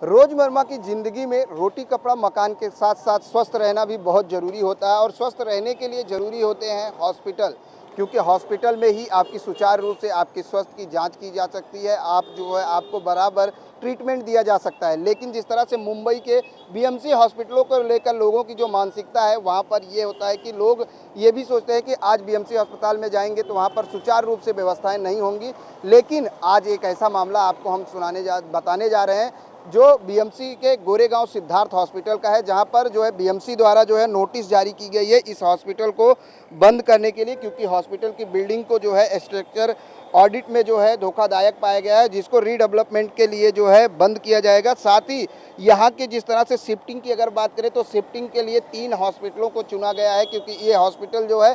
रोज़मर्रा की ज़िंदगी में रोटी कपड़ा मकान के साथ साथ स्वस्थ रहना भी बहुत ज़रूरी होता है और स्वस्थ रहने के लिए ज़रूरी होते हैं हॉस्पिटल, क्योंकि हॉस्पिटल में ही आपकी सुचारू रूप से आपके स्वास्थ्य की जांच की जा सकती है। आप जो है आपको बराबर ट्रीटमेंट दिया जा सकता है। लेकिन जिस तरह से मुंबई के बीएमसी हॉस्पिटलों को लेकर लोगों की जो मानसिकता है, वहाँ पर ये होता है कि लोग ये भी सोचते हैं कि आज बीएमसी अस्पताल में जाएंगे तो वहाँ पर सुचारू रूप से व्यवस्थाएं नहीं होंगी। लेकिन आज एक ऐसा मामला आपको हम बताने जा रहे हैं जो बीएमसी के गोरेगांव सिद्धार्थ हॉस्पिटल का है, जहां पर जो है बीएमसी द्वारा जो है नोटिस जारी की गई है इस हॉस्पिटल को बंद करने के लिए, क्योंकि हॉस्पिटल की बिल्डिंग को जो है स्ट्रक्चर ऑडिट में जो है धोखादायक पाया गया है, जिसको रीडेवलपमेंट के लिए जो है बंद किया जाएगा। साथ ही यहाँ के जिस तरह से शिफ्टिंग की अगर बात करें तो शिफ्टिंग के लिए 3 हॉस्पिटलों को चुना गया है, क्योंकि ये हॉस्पिटल जो है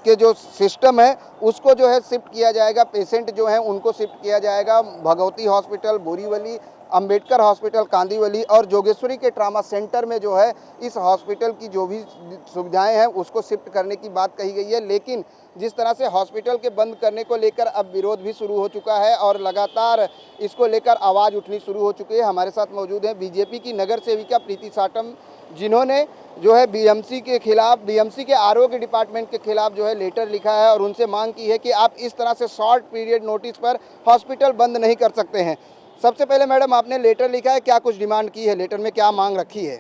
के जो सिस्टम है उसको जो है शिफ्ट किया जाएगा। पेशेंट जो है उनको शिफ्ट किया जाएगा भगवती हॉस्पिटल, बोरीवली, अंबेडकर हॉस्पिटल कांदीवली और जोगेश्वरी के ट्रामा सेंटर में जो है इस हॉस्पिटल की जो भी सुविधाएं हैं उसको शिफ्ट करने की बात कही गई है। लेकिन जिस तरह से हॉस्पिटल के बंद करने को लेकर अब विरोध भी शुरू हो चुका है और लगातार इसको लेकर आवाज़ उठनी शुरू हो चुकी है। हमारे साथ मौजूद है बीजेपी की नगर सेविका प्रीति साटम, जिन्होंने जो है बीएमसी के खिलाफ, बीएमसी के आरोग्य डिपार्टमेंट के खिलाफ जो है लेटर लिखा है और उनसे मांग की है कि आप इस तरह से शॉर्ट पीरियड नोटिस पर हॉस्पिटल बंद नहीं कर सकते हैं। सबसे पहले मैडम, आपने लेटर लिखा है, क्या कुछ डिमांड की है, लेटर में क्या मांग रखी है?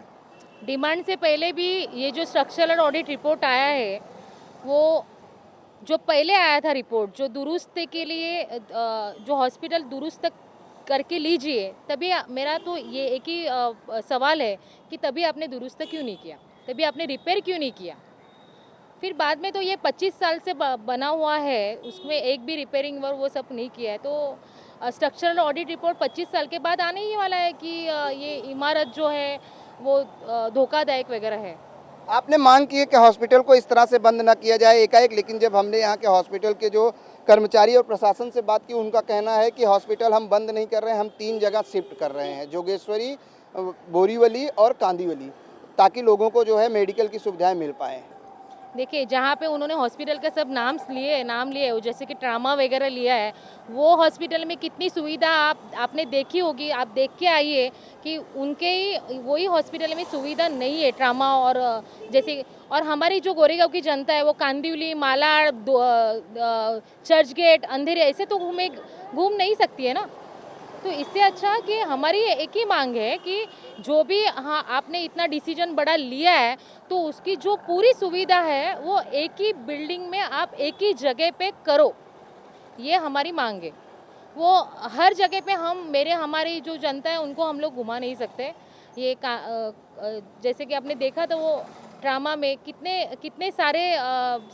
डिमांड से पहले भी ये जो स्ट्रक्चरल ऑडिट रिपोर्ट आया है, वो जो पहले आया था रिपोर्ट, जो दुरुस्त के लिए जो हॉस्पिटल दुरुस्त करके लीजिए, तभी मेरा तो ये एक ही सवाल है कि तभी आपने दुरुस्त क्यों नहीं किया, तभी आपने रिपेयर क्यों नहीं किया। फिर बाद में तो ये 25 साल से बना हुआ है, उसमें एक भी रिपेयरिंग और वो सब नहीं किया है, तो स्ट्रक्चरल ऑडिट रिपोर्ट 25 साल के बाद आने ही वाला है कि ये इमारत जो है वो धोखादायक वगैरह है। आपने मांग की है कि हॉस्पिटल को इस तरह से बंद न किया जाए एकाएक, लेकिन जब हमने यहाँ के हॉस्पिटल के जो कर्मचारी और प्रशासन से बात की, उनका कहना है कि हॉस्पिटल हम बंद नहीं कर रहे हैं, हम 3 जगह शिफ्ट कर रहे हैं, जोगेश्वरी, बोरीवली और कांदीवली, ताकि लोगों को जो है मेडिकल की सुविधाएं मिल पाएँ। देखिए, जहाँ पे उन्होंने हॉस्पिटल के सब नाम लिए, जैसे कि ट्रामा वगैरह लिया है, वो हॉस्पिटल में कितनी सुविधा आपने देखी होगी। आप देख के आइए कि उनके ही वही हॉस्पिटल में सुविधा नहीं है ट्रामा और जैसे। और हमारी जो गोरेगांव की जनता है वो कांदिवली, मालाड, चर्च गेट, अंधेरी ऐसे तो घूम नहीं सकती है ना। तो इससे अच्छा कि हमारी एक ही मांग है कि जो भी, हाँ, आपने इतना डिसीजन बड़ा लिया है तो उसकी जो पूरी सुविधा है वो एक ही बिल्डिंग में आप एक ही जगह पे करो, ये हमारी मांग है। वो हर जगह पे हमारी जो जनता है उनको हम लोग घुमा नहीं सकते। जैसे कि आपने देखा तो वो ड्रामा में कितने कितने सारे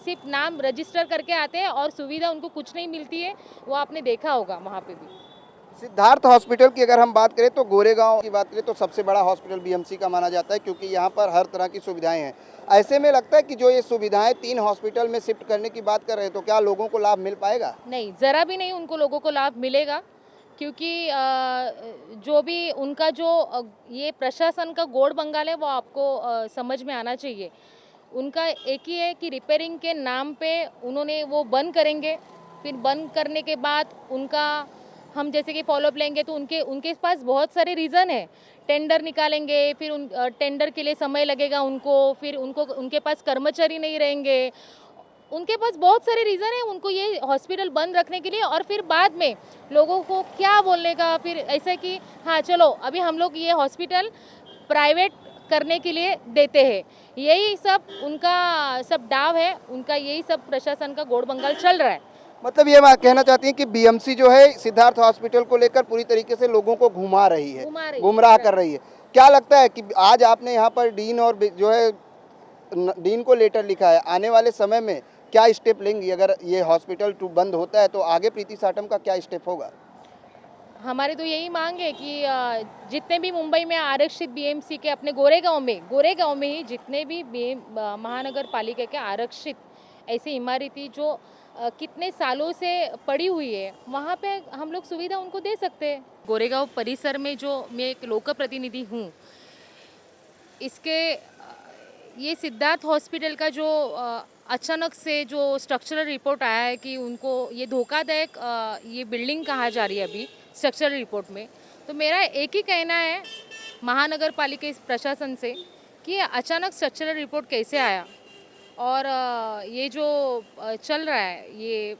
सिर्फ नाम रजिस्टर करके आते हैं और सुविधा उनको कुछ नहीं मिलती है, वो आपने देखा होगा वहाँ पे भी। सिद्धार्थ हॉस्पिटल की अगर हम बात करें तो गोरेगांव की बात करें तो सबसे बड़ा हॉस्पिटल बीएमसी का माना जाता है, क्योंकि यहाँ पर हर तरह की सुविधाएं हैं। ऐसे में लगता है कि जो ये सुविधाएं 3 हॉस्पिटल में शिफ्ट करने की बात कर रहे हैं, तो क्या लोगों को लाभ मिल पाएगा? नहीं, ज़रा भी नहीं उनको लोगों को लाभ मिलेगा, क्योंकि जो भी उनका ये प्रशासन का गोड़ बंगाल है वो आपको समझ में आना चाहिए। उनका एक ही है कि रिपेयरिंग के नाम पे उन्होंने वो बंद करेंगे, फिर बंद करने के बाद उनका हम जैसे कि फॉलोअप लेंगे तो उनके उनके पास बहुत सारे रीज़न है। टेंडर निकालेंगे, फिर टेंडर के लिए समय लगेगा उनको, फिर उनके पास कर्मचारी नहीं रहेंगे, उनके पास बहुत सारे रीज़न है उनको ये हॉस्पिटल बंद रखने के लिए। और फिर बाद में लोगों को क्या बोलने का, फिर ऐसा कि हाँ चलो अभी हम लोग ये हॉस्पिटल प्राइवेट करने के लिए देते हैं, यही सब उनका सब डाव है, उनका यही सब प्रशासन का गोड़ बंगाल चल रहा है। मतलब ये बात कहना चाहती हैं कि बीएमसी जो है सिद्धार्थ हॉस्पिटल को लेकर पूरी तरीके से लोगों को घुमा रही है, गुमराह कर रही है। क्या लगता है कि आज आपने यहाँ पर डीन और जो है डीन को लेटर लिखा है, आने वाले समय में क्या स्टेप लेंगी? अगर ये हॉस्पिटल बंद होता है तो आगे प्रीति साटम का क्या स्टेप होगा? हमारी तो यही मांग है कि जितने भी मुंबई में आरक्षित बीएमसी के अपने गोरेगांव में ही जितने भी महानगर पालिका के आरक्षित ऐसी इमारतें जो कितने सालों से पड़ी हुई है, वहाँ पे हम लोग सुविधा उनको दे सकते हैं। गोरेगांव परिसर में जो मैं एक लोक प्रतिनिधि हूँ, इसके ये सिद्धार्थ हॉस्पिटल का जो अचानक से जो स्ट्रक्चरल रिपोर्ट आया है कि उनको ये धोखादायक ये बिल्डिंग कहा जा रही है अभी स्ट्रक्चरल रिपोर्ट में, तो मेरा एक ही कहना है महानगर पालिका इस प्रशासन से कि ये अचानक स्ट्रक्चरल रिपोर्ट कैसे आया और ये जो चल रहा है ये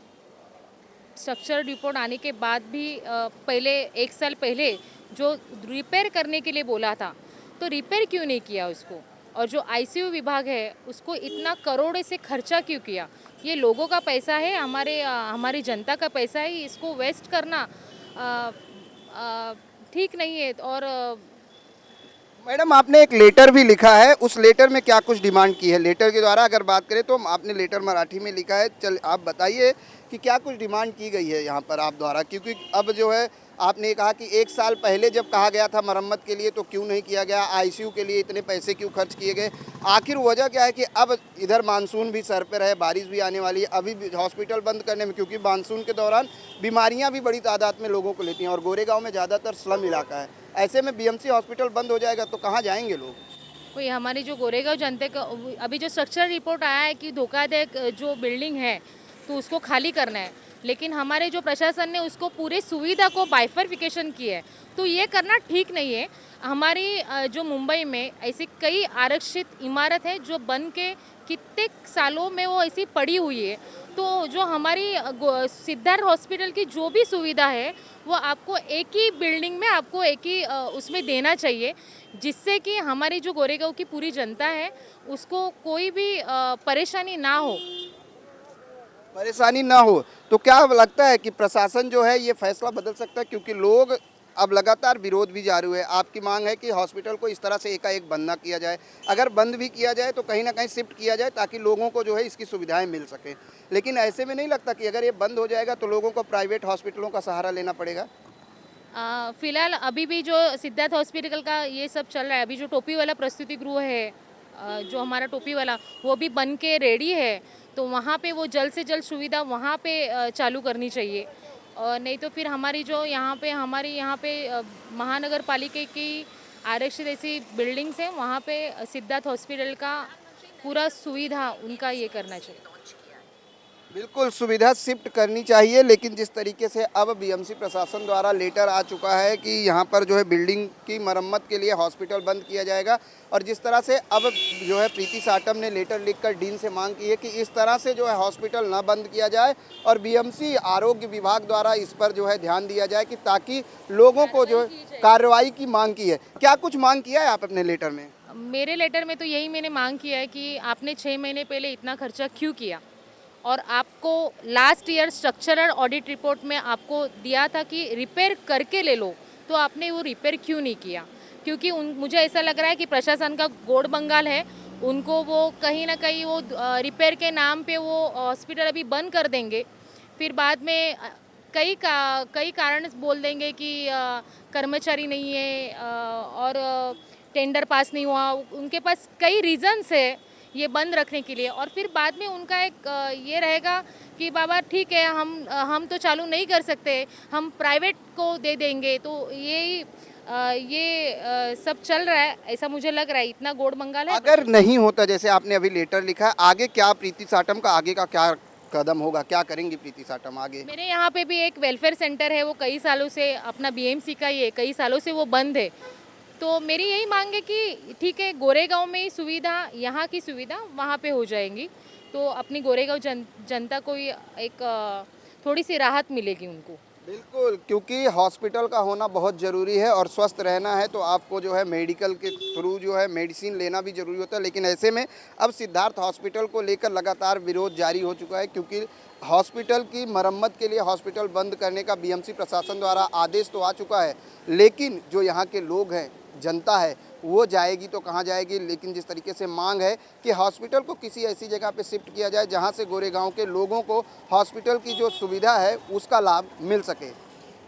स्ट्रक्चरल रिपोर्ट आने के बाद भी पहले 1 साल पहले जो रिपेयर करने के लिए बोला था तो रिपेयर क्यों नहीं किया उसको, और जो आईसीयू विभाग है उसको इतना करोड़ों से खर्चा क्यों किया। ये लोगों का पैसा है, हमारी जनता का पैसा है, इसको वेस्ट करना ठीक नहीं है। और मैडम आपने एक लेटर भी लिखा है, उस लेटर में क्या कुछ डिमांड की है? लेटर के द्वारा अगर बात करें तो आपने लेटर मराठी में लिखा है, चल आप बताइए कि क्या कुछ डिमांड की गई है यहाँ पर आप द्वारा, क्योंकि अब जो है आपने कहा कि 1 साल पहले जब कहा गया था मरम्मत के लिए तो क्यों नहीं किया गया, आईसीयू के लिए इतने पैसे क्यों खर्च किए गए, आखिर वजह क्या है कि अब इधर मानसून भी सर पर है, बारिश भी आने वाली है, अभी भी हॉस्पिटल बंद करने में, क्योंकि मानसून के दौरान बीमारियां भी बड़ी तादाद में लोगों को लेती हैं और गोरेगांव में ज़्यादातर स्लम इलाका है, ऐसे में बीएमसी हॉस्पिटल बंद हो जाएगा तो कहाँ जाएंगे लोग? कोई हमारी जो गोरेगांव जनता का अभी जो स्ट्रक्चरल रिपोर्ट आया है कि धोखादायक जो बिल्डिंग है तो उसको खाली करना है, लेकिन हमारे जो प्रशासन ने उसको पूरे सुविधा को बाइफर्फिकेशन की है, तो ये करना ठीक नहीं है। हमारी जो मुंबई में ऐसी कई आरक्षित इमारत है जो बन के कितने सालों में वो ऐसी पड़ी हुई है, तो जो हमारी सिद्धार्थ हॉस्पिटल की जो भी सुविधा है वो आपको एक ही बिल्डिंग में आपको एक ही उसमें देना चाहिए, जिससे कि हमारी जो गोरेगांव की पूरी जनता है उसको कोई भी परेशानी ना हो। परेशानी ना हो तो क्या लगता है कि प्रशासन जो है ये फैसला बदल सकता है, क्योंकि लोग अब लगातार विरोध भी जारी है, आपकी मांग है कि हॉस्पिटल को इस तरह से एकाएक बंद ना किया जाए, अगर बंद भी किया जाए तो कहीं ना कहीं शिफ्ट किया जाए ताकि लोगों को जो है इसकी सुविधाएं मिल सके, लेकिन ऐसे में नहीं लगता कि अगर ये बंद हो जाएगा तो लोगों को प्राइवेट हॉस्पिटलों का सहारा लेना पड़ेगा? फिलहाल अभी भी जो सिद्धार्थ हॉस्पिटल का ये सब चल रहा है, अभी जो टोपी वाला प्रस्तुति गृह है जो हमारा टोपी वाला वो भी बन के रेडी है, तो वहाँ पे वो जल्द से जल्द सुविधा वहाँ पे चालू करनी चाहिए। और नहीं तो फिर हमारी जो हमारी यहाँ पे महानगर पालिका की आरक्षित ऐसी बिल्डिंग्स हैं वहाँ पे सिद्धार्थ हॉस्पिटल का पूरा सुविधा उनका ये करना चाहिए। बिल्कुल सुविधा शिफ्ट करनी चाहिए, लेकिन जिस तरीके से अब बीएमसी प्रशासन द्वारा लेटर आ चुका है कि यहाँ पर जो है बिल्डिंग की मरम्मत के लिए हॉस्पिटल बंद किया जाएगा, और जिस तरह से अब जो है प्रीति साटम ने लेटर लिखकर डीन से मांग की है कि इस तरह से जो है हॉस्पिटल ना बंद किया जाए और बीएमसी आरोग्य विभाग द्वारा इस पर जो है ध्यान दिया जाए कि ताकि लोगों को जो है कार्रवाई की मांग की है। क्या कुछ मांग किया है आप अपने लेटर में? मेरे लेटर में तो यही मैंने मांग किया है कि आपने 6 महीने पहले इतना खर्चा क्यों किया, और आपको last year structural audit report में आपको दिया था कि रिपेयर करके ले लो, तो आपने वो रिपेयर क्यों नहीं किया? क्योंकि मुझे ऐसा लग रहा है कि प्रशासन का गोड़ बंगाल है, उनको वो कहीं ना कहीं वो रिपेयर के नाम पे वो हॉस्पिटल अभी बंद कर देंगे, फिर बाद में कई कारण बोल देंगे कि कर्मचारी नहीं है और टेंडर पास नहीं हुआ, उनके पास कई रीजंस है ये बंद रखने के लिए, और फिर बाद में उनका एक ये रहेगा कि बाबा ठीक है हम तो चालू नहीं कर सकते, हम प्राइवेट को दे देंगे, तो ये सब चल रहा है, ऐसा मुझे लग रहा है, इतना गोड़ बंगाल है। अगर नहीं होता जैसे आपने अभी लेटर लिखा, आगे क्या प्रीति साटम का आगे का क्या कदम होगा, क्या करेंगी प्रीति साटम आगे? मेरे यहाँ पे भी एक वेलफेयर सेंटर है, वो कई सालों से अपना बीएमसी का ही है, कई सालों से वो बंद है, तो मेरी यही मांग है कि ठीक है गोरेगांव में ही सुविधा, यहाँ की सुविधा वहाँ पे हो जाएंगी, तो अपनी गोरेगांव जनता को एक थोड़ी सी राहत मिलेगी उनको। बिल्कुल, क्योंकि हॉस्पिटल का होना बहुत ज़रूरी है और स्वस्थ रहना है तो आपको जो है मेडिकल के थ्रू जो है मेडिसिन लेना भी ज़रूरी होता है, लेकिन ऐसे में अब सिद्धार्थ हॉस्पिटल को लेकर लगातार विरोध जारी हो चुका है, क्योंकि हॉस्पिटल की मरम्मत के लिए हॉस्पिटल बंद करने का बीएमसी प्रशासन द्वारा आदेश तो आ चुका है, लेकिन जो यहाँ के लोग हैं, जनता है, वो जाएगी तो कहाँ जाएगी। लेकिन जिस तरीके से मांग है कि हॉस्पिटल को किसी ऐसी जगह पे शिफ्ट किया जाए जहाँ से गोरेगांव के लोगों को हॉस्पिटल की जो सुविधा है उसका लाभ मिल सके।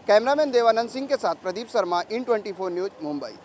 कैमरामैन देवानंद सिंह के साथ प्रदीप शर्मा, इन 24 न्यूज़, मुंबई।